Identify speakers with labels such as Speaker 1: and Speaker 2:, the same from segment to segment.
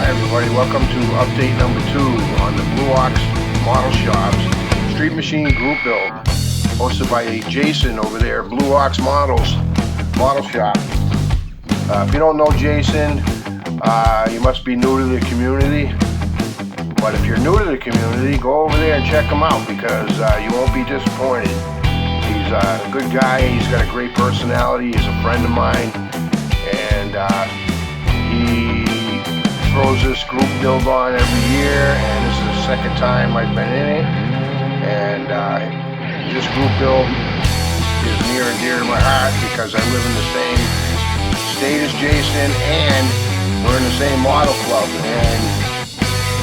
Speaker 1: Hi everybody, welcome to update number 2 on the Blue Ox Model Shop's Street Machine Group Build, hosted by Jason over there, Blue Ox Model Shop. If you don't know Jason, you must be new to the community. But if you're new to the community, go over there and check him out because you won't be disappointed. He's a good guy, he's got a great personality, he's a friend of mine, and he throws this group build on every year, and this is the second time I've been in it, and this group build is near and dear to my heart because I live in the same state as Jason, and we're in the same model club, and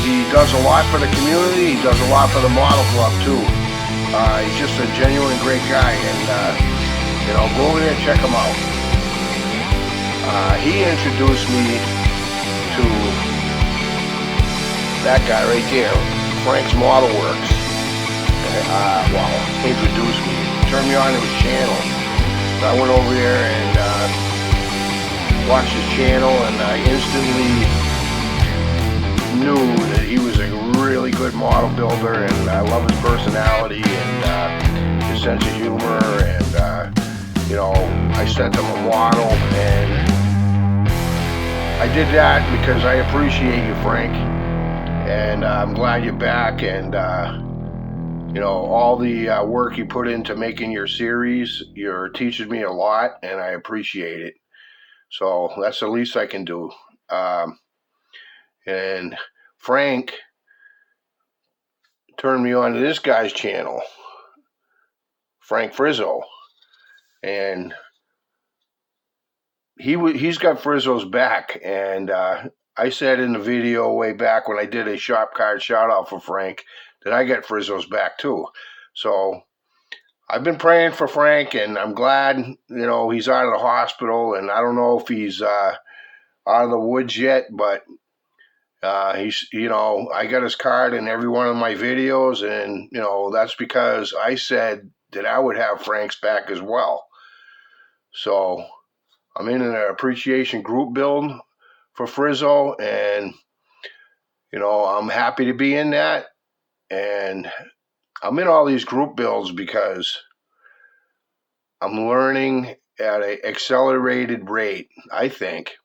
Speaker 1: he does a lot for the community, he does a lot for the model club too. He's just a genuine great guy, and go over there and check him out. He introduced me to that guy right there, Frank's Model Works. Introduced me, turned me on to his channel. So I went over there and watched his channel, and I instantly knew that he was a really good model builder, and I love his personality and his sense of humor, and I sent him a model, and I did that because I appreciate you, Frank, and I'm glad you're back, and all the work you put into making your series, you're teaching me a lot, and I appreciate it. So that's the least I can do. And Frank turned me on to this guy's channel, Frank Frizzo, and he's got Frizzo's back, and I said in the video way back when I did a shop card shout out for Frank that I get Frizzo's back too. So I've been praying for Frank, and I'm glad he's out of the hospital, and I don't know if he's out of the woods yet, but he's I got his card in every one of my videos, and that's because I said that I would have Frank's back as well. So I'm in an appreciation group build for Frizzo, and I'm happy to be in that, and I'm in all these group builds because I'm learning at an accelerated rate, I think,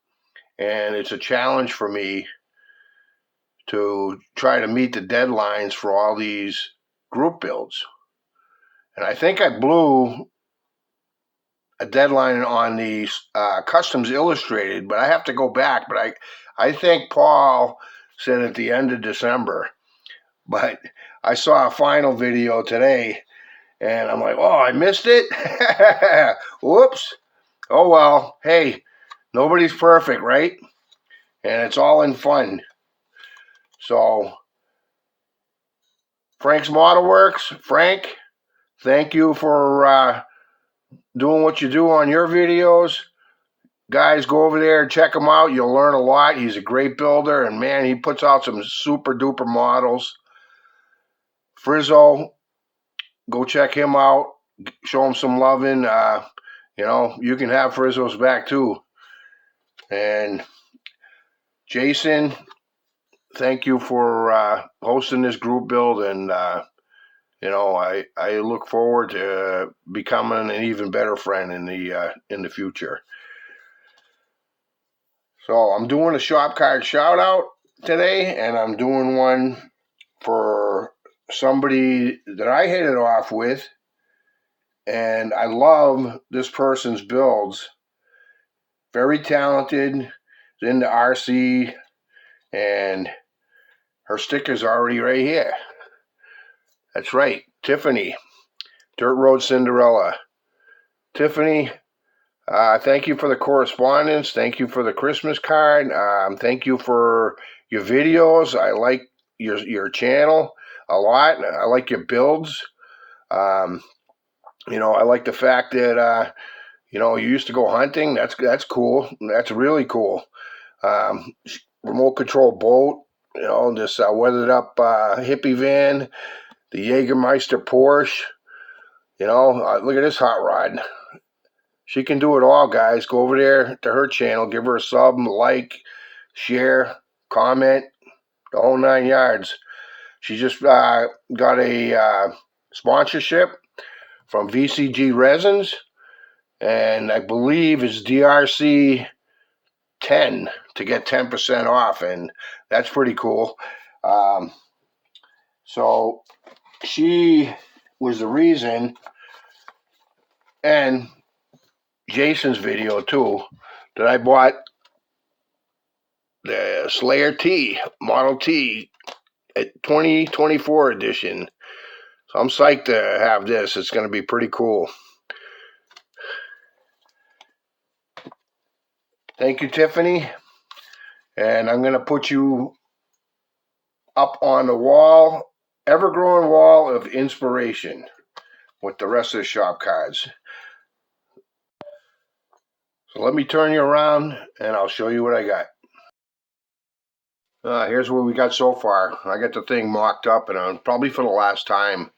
Speaker 1: and it's a challenge for me to try to meet the deadlines for all these group builds. And I think I blew a deadline on the Customs Illustrated, but I have to go back. But I think Paul said at the end of December. But I saw a final video today, and I'm like, oh, I missed it? Whoops. Oh, well, hey, nobody's perfect, right? And it's all in fun. So, Frank's Model Works, Frank, thank you for doing what you do on your videos. Guys, go over there and check him out. You'll learn a lot. He's a great builder, and man, he puts out some super duper models. Frizzo, go check him out. Show him some loving. You can have Frizzo's back too. And Jason, thank you for hosting this group build, and I look forward to becoming an even better friend in the future. So I'm doing a shop card shout out today, and I'm doing one for somebody that I hit it off with, and I love this person's builds. Very talented, into RC, and her sticker's already right here. That's right, Tiffany, Dirt Road Cinderella. Tiffany, thank you for the correspondence. Thank you for the Christmas card. Thank you for your videos. I like your channel a lot. I like your builds. I like the fact that you used to go hunting. That's cool. That's really cool. Remote control boat. This weathered up hippie van. The Jägermeister Porsche. Look at this hot rod. She can do it all, guys. Go over there to her channel, give her a sub, like, share, comment, the whole 9 yards. She just got a sponsorship from VCG Resins, and I believe it's DRC 10 to get 10% off, and that's pretty cool. So she was the reason, and Jason's video too, that I bought the Slayer T, Model T, at 2024 edition. So I'm psyched to have this. It's going to be pretty cool. Thank you, Tiffany. And I'm going to put you up on the wall, ever-growing wall of inspiration with the rest of the shop cards. So let me turn you around and I'll show you what I got. Here's what we got so far. I got the thing mocked up, and probably for the last time,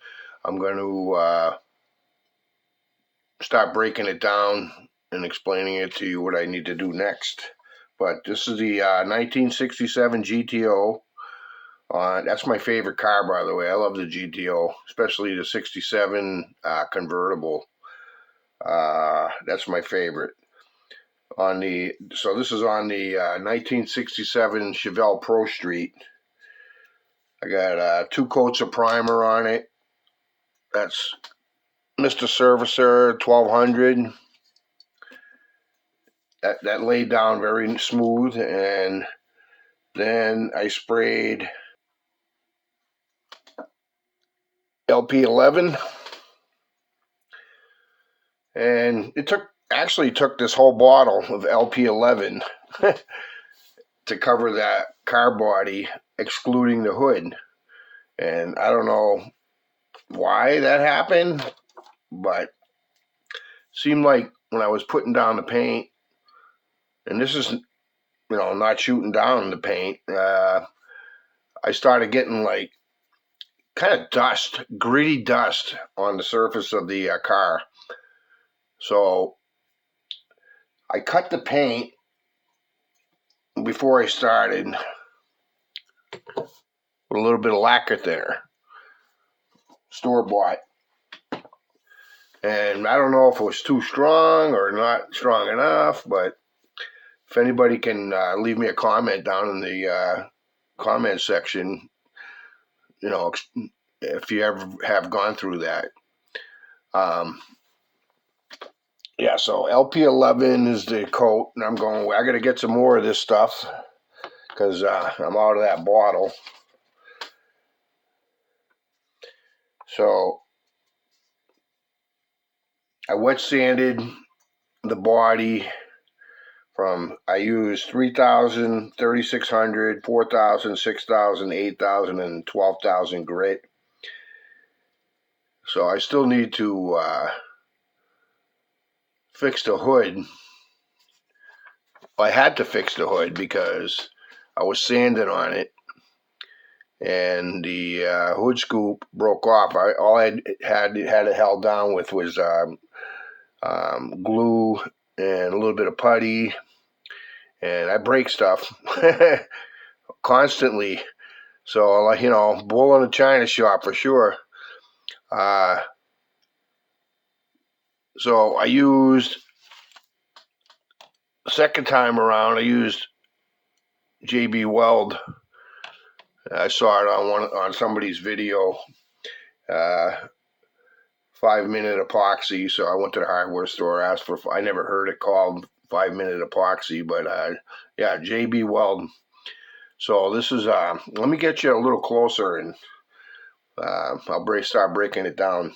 Speaker 1: I'm going to start breaking it down and explaining it to you what I need to do next. But this is the 1967 GTO. That's my favorite car, by the way. I love the GTO, especially the 67 convertible. That's my favorite. So this is on the 1967 Chevelle Pro Street. I got 2 coats of primer on it. That's Mr. Servicer 1200. That laid down very smooth, and then I sprayed LP11, and it actually took this whole bottle of LP11 to cover that car body, excluding the hood. And I don't know why that happened, but it seemed like when I was putting down the paint, and this is, not shooting down the paint, I started getting like kind of dust, gritty dust on the surface of the car. So I cut the paint before I started with a little bit of lacquer thinner, store-bought. And I don't know if it was too strong or not strong enough, but if anybody can leave me a comment down in the comment section, if you ever have gone through that. Yeah, so LP11 is the coat, and I got to get some more of this stuff because I'm out of that bottle. So I wet sanded the body I used 3,000, 3,600, 4,000, 6,000, 8,000, and 12,000 grit. So I still need to fix the hood. I had to fix the hood because I was sanding on it, and the hood scoop broke off. All I had it held down with was glue and a little bit of putty, and I break stuff constantly. So, bull in a china shop for sure. So I used, second time around, I used JB Weld. I saw it on somebody's video, 5-minute epoxy. So I went to the hardware store, asked for. I never heard it called 5-minute epoxy, but yeah, JB Weld. So this is. Let me get you a little closer, and I'll start breaking it down.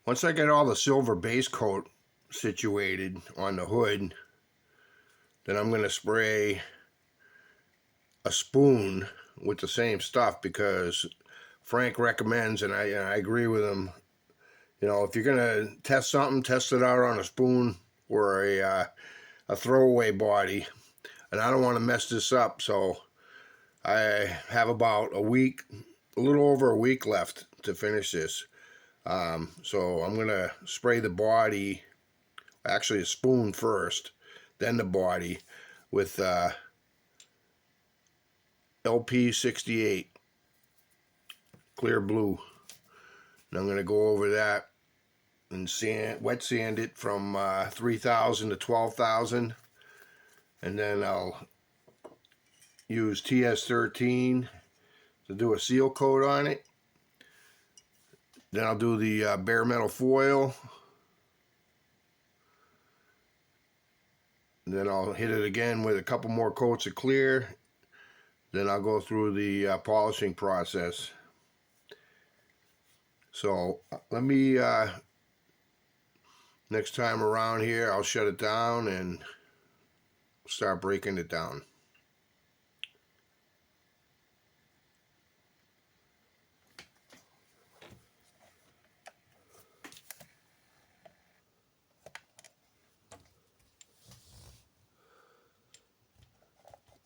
Speaker 1: Once I get all the silver base coat situated on the hood, then I'm going to spray a spoon with the same stuff, because Frank recommends, and I agree with him, if you're going to test something, test it out on a spoon or a throwaway body. And I don't want to mess this up, so I have about a little over a week left to finish this. So I'm going to spray the body, actually a spoon first, then the body with LP68 clear blue. And I'm going to go over that and wet sand it from 3,000 to 12,000, and then I'll use TS13 to do a seal coat on it. Then I'll do the bare metal foil. Then I'll hit it again with a couple more coats of clear. Then I'll go through the polishing process. So let me, next time around here, I'll shut it down and start breaking it down.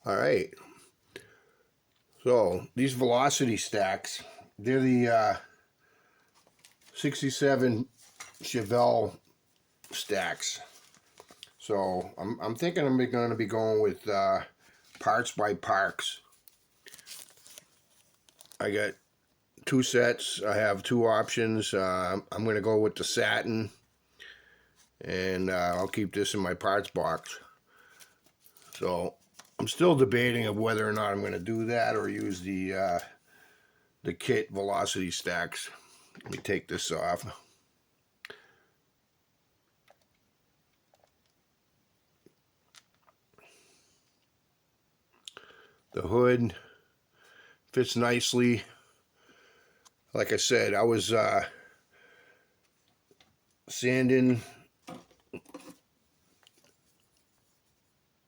Speaker 1: All right. So these velocity stacks, they're the 67 Chevelle stacks. So I'm thinking I'm going to be going with parts by Parks. I got 2 sets. I have 2 options. I'm going to go with the satin, and I'll keep this in my parts box. So I'm still debating of whether or not I'm going to do that or use the kit velocity stacks. Let me take this off. The hood fits nicely. Like I said, I was sanding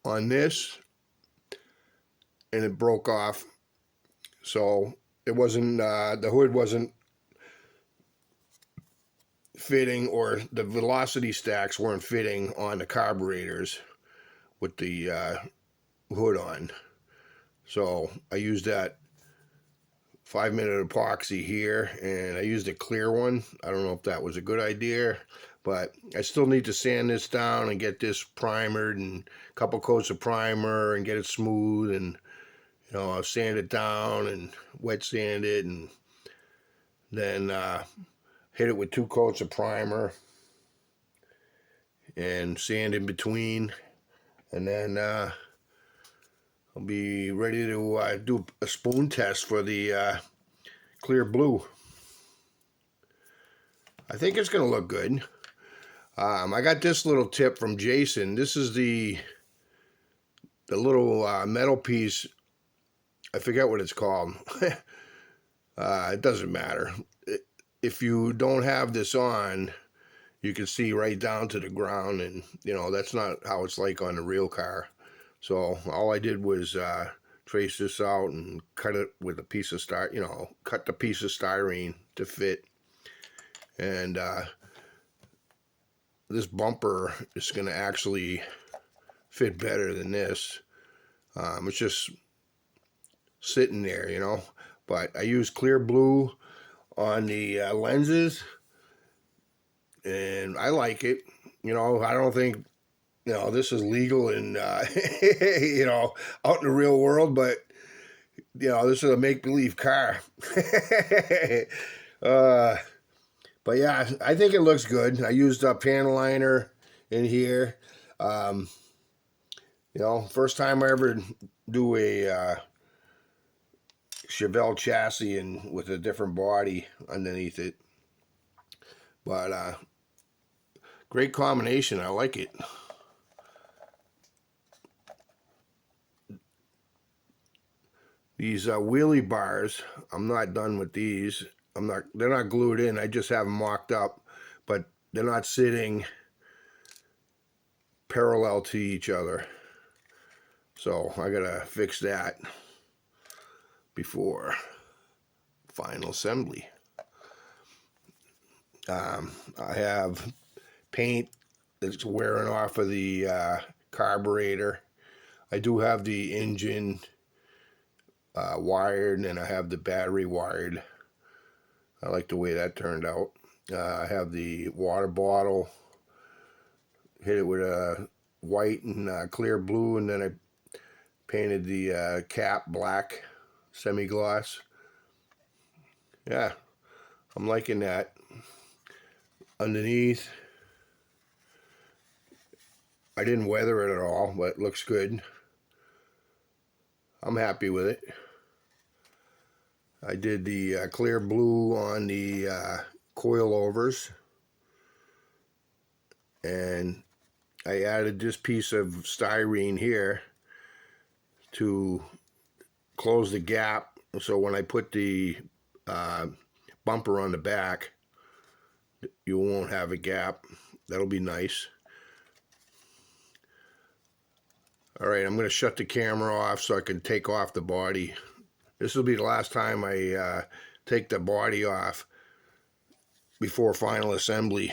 Speaker 1: on this and it broke off, so it wasn't the hood wasn't fitting, or the velocity stacks weren't fitting on the carburetors with the hood on. So I used that 5-minute epoxy here, and I used a clear one. I don't know if that was a good idea, but I still need to sand this down and get this primered, and a couple coats of primer, and get it smooth, and I'll sand it down and wet sand it, and then hit it with 2 coats of primer and sand in between, and then I'll be ready to do a spoon test for the clear blue. I think it's going to look good. I got this little tip from Jason. This is the little metal piece. I forget what it's called. It doesn't matter. If you don't have this on, you can see right down to the ground, and that's not how it's like on the real car. So all I did was trace this out and cut it with a piece of cut the piece of styrene to fit. And this bumper is going to actually fit better than this. It's just sitting there, but I use clear blue on the lenses, and I like it. I don't think this is legal in out in the real world, but this is a make-believe car. But yeah, I think it looks good. I used a panel liner in here. First time I ever do a Chevelle chassis and with a different body underneath it. But great combination. I like it. These wheelie bars, I'm not done with these. They're not glued in. I just have them mocked up, but they're not sitting parallel to each other. So I gotta fix that before final assembly. I have paint that's wearing off of the carburetor. I do have the engine wired, and I have the battery wired. I like the way that turned out. I have the water bottle, hit it with a white and clear blue, and then I painted the cap black, semi-gloss. Yeah, I'm liking that. Underneath, I didn't weather it at all, but it looks good. I'm happy with it. I did the clear blue on the coilovers, and I added this piece of styrene here to close the gap, so when I put the bumper on the back, you won't have a gap. That'll be nice. Alright, I'm going to shut the camera off so I can take off the body. This will be the last time I take the body off before final assembly.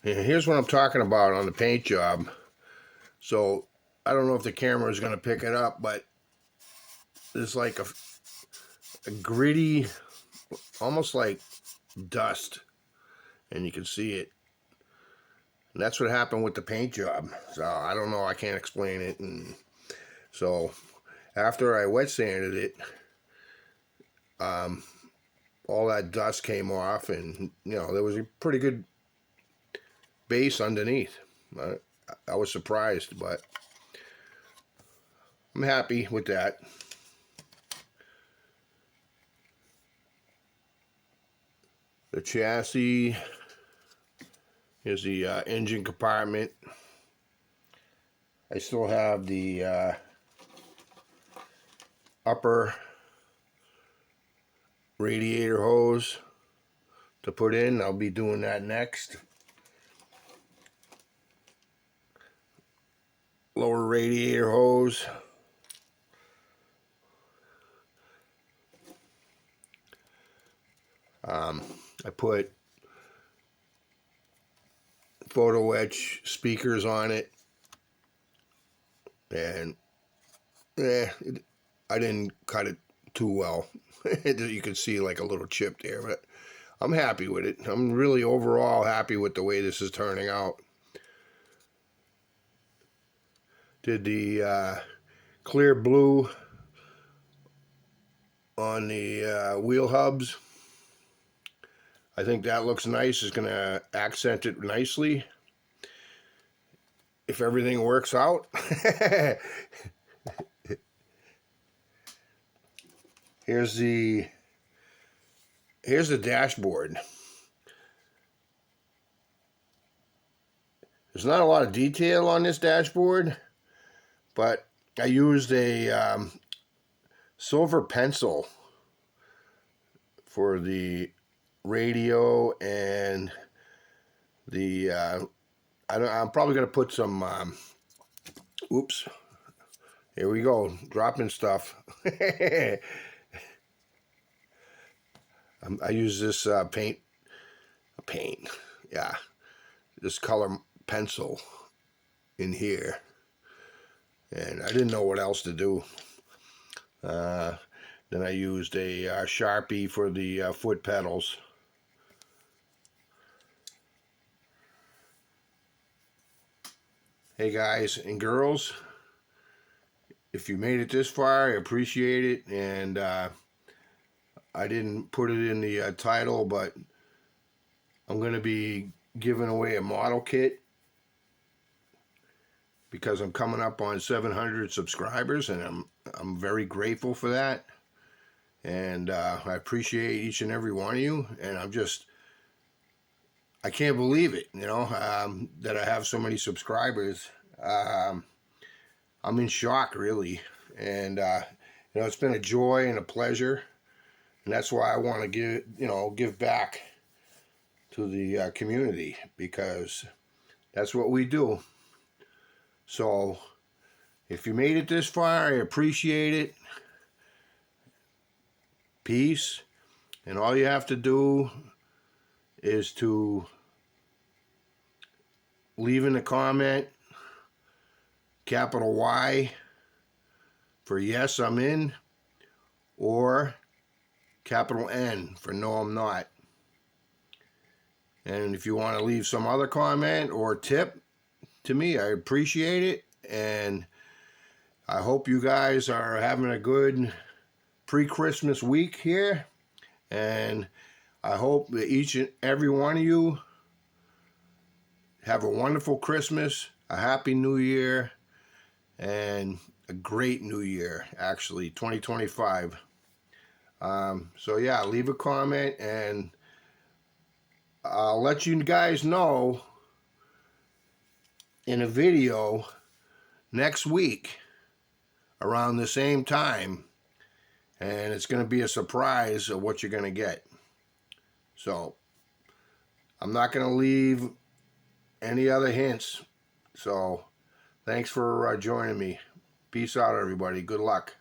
Speaker 1: And here's what I'm talking about on the paint job. So I don't know if the camera is going to pick it up, but there's like a gritty, almost like dust, and you can see it. And that's what happened with the paint job. So I don't know, I can't explain it. And so after I wet sanded it, all that dust came off, and you know, there was a pretty good base underneath. I was surprised, but I'm happy with that. The chassis, here's the engine compartment. I still have the upper radiator hose to put in. I'll be doing that next. Lower radiator hose. I put photo etch speakers on it, and I didn't cut it too well. You can see like a little chip there, but I'm happy with it. I'm really overall happy with the way this is turning out. Did the clear blue on the wheel hubs. I think that looks nice. It's going to accent it nicely if everything works out. Here's the dashboard. There's not a lot of detail on this dashboard, but I used a silver pencil for the radio and the I'm probably going to put some oops, here we go, dropping stuff. I use this paint, yeah, this color pencil in here, and I didn't know what else to do. Then I used a Sharpie for the foot pedals. Hey guys and girls, if you made it this far, I appreciate it. And I didn't put it in the title, but I'm going to be giving away a model kit because I'm coming up on 700 subscribers, and I'm very grateful for that. And I appreciate each and every one of you, and I can't believe it, you know, that I have so many subscribers. I'm in shock, really. And, you know, it's been a joy and a pleasure. And that's why I want to give back to the community, because that's what we do. So if you made it this far, I appreciate it. Peace. And all you have to do is to leave in a comment capital Y for yes, I'm in, or capital N for no, I'm not. And if you want to leave some other comment or tip to me, I appreciate it. And I hope you guys are having a good pre-Christmas week here. And I hope that each and every one of you have a wonderful Christmas, a happy New Year, and a great New Year, actually, 2025. So yeah, leave a comment, and I'll let you guys know in a video next week around the same time, and it's going to be a surprise of what you're going to get. So I'm not going to leave any other hints. So thanks for joining me. Peace out, everybody. Good luck.